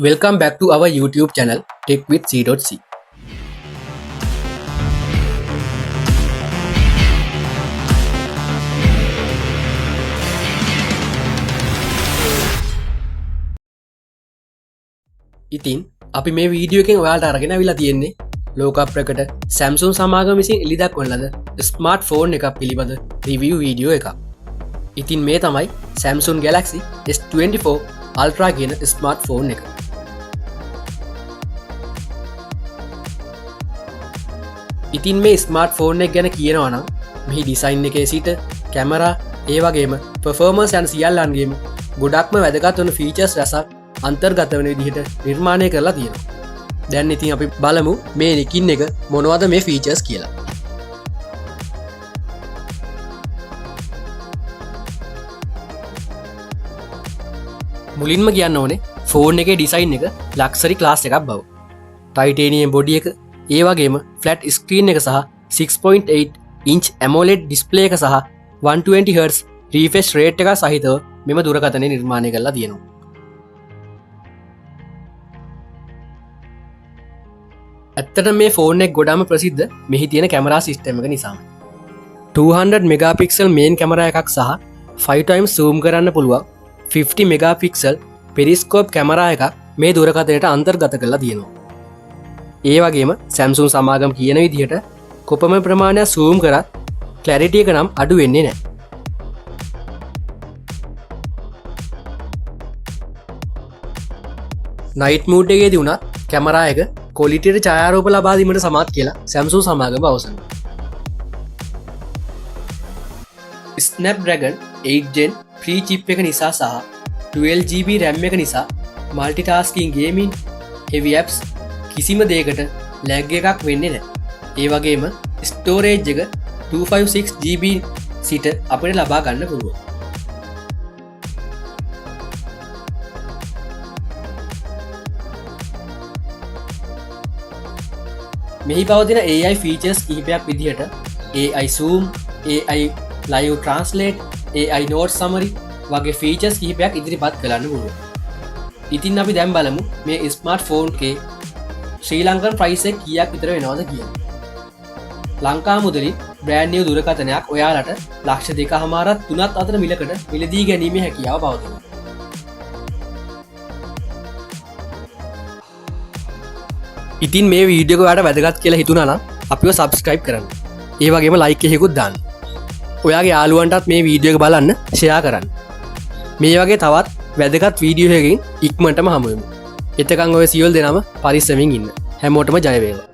Welcome back to our YouTube channel Tech with C.C. ඉතින් අපි මේ වීඩියෝ එකෙන් ඔයාලට අරගෙන අවිලා තියෙන්නේ ලෝක ප්‍රකට Samsung සමාගම විසින් එළි දක්වන ලද ස්මාර්ට් ෆෝන් එකක් පිළිබඳ රිවිව් වීඩියෝ එකක්. ඉතින් මේ තමයි Samsung Galaxy S24 Ultra කියන ස්මාර්ට් ෆෝන් එක. ඉතින් මේ ස්මාර්ට් ෆෝන් එක ගැන කියනවා නම් මෙහි ඩිසයින් එකේ සිට කැමරා ඒ වගේම පර්ෆෝමන්ස් යන සියල්ලන්ගේම ගොඩක්ම වැදගත් වන ෆීචර්ස් රැසක් අන්තර්ගත වන විදිහට නිර්මාණය කරලා තියෙනවා. දැන් ඉතින් අපි බලමු මේ නිකින් එක මොනවද මේ ෆීචර්ස් කියලා. මුලින්ම කියන්න ඕනේ ෆෝන් එකේ ඩිසයින් එක ලක්සරි ක්ලාස් එකක් බව. ටයිටේනියම් බොඩි එක ඒ වගේම ෆ්ලැට් ස්ක්‍රීන් එක සහ 6.8 ඉන්ච් AMOLED ඩිස්ප්ලේ එක සහ 120Hz රීෆ්‍රෙෂ් රේට් එක සහිතව මෙම දුරකථනය නිර්මාණය කරලා තියෙනවා. ඇත්තට මේ ෆෝන් එක ගොඩාම ප්‍රසිද්ධ මෙහි තියෙන කැමරා සිස්ටම් එක නිසාම. 200 මෙගාපික්සල් මේන් කැමරා එකක් සහ 5 times zoom කරන්න පුළුවන් 50 මෙගාපික්සල් පෙරිස්කෝප් කැමරා එකක් මේ දුරකථනයට අන්තර්ගත කරලා තියෙනවා. ඒ වගේම Samsung සමාගම කියන විදිහට කොපම ප්‍රමාණයක් zoom කරත් ක්ලැරිටි එක නම් අඩු වෙන්නේ නැහැ. නයිට් මූඩ් එකේදී වුණත් කැමරා එක ක්වොලිටියට ඡායාරූප ලබා දීමට සමත් කියලා Samsung සමාගම අවසන්නවා. Snapdragon 8 Gen free chip එක නිසා සහ 12GB RAM එක නිසා multitasking gaming heavy apps කිසිම දෙයකට lag එකක් වෙන්නේ නැහැ. ඒ වගේම storage එක 256GB සිට අපිට ලබා ගන්න පුළුවන්. මෙහි පවතින AI ෆීචර්ස් කිහිපයක් විදිහට AI zoom, AI live translate, AI note summary වගේ ෆීචර්ස් කිහිපයක් ඉදිරිපත් කරන්න පුළුවන්. ඉතින් අපි දැන් බලමු මේ ස්මාර්ට් ෆෝන් එකේ ශ්‍රී ලංකන් ප්‍රයිස් එක කීයක් විතර වෙනවද කියලා. ලංකා මුදලින් බ්‍රෑන්ඩ් නිව් දුරකථනයක් ඔයාලට ලක්ෂ 2.5ත් 3ත් අතර මිලකට මිලදී ගැනීමේ හැකියාව පවතිනවා. ඉතින් මේ වීඩියෝ එක ඔයාලට වැදගත් කියලා හිතුණා නම් අපිව subscribe කරන්න. ඒ වගේම like එකකුත් දාන්න. ඔයාගේ යාළුවන්ටත් මේ වීඩියෝ එක බලන්න share කරන්න. මේ වගේ තවත් වැදගත් වීඩියෝ එකකින් ඉක්මනටම හමු වෙමු. එතකන් ඔය සියලු දෙනාම පරිස්සමින් ඉන්න. හැමෝටම ජය වේවා.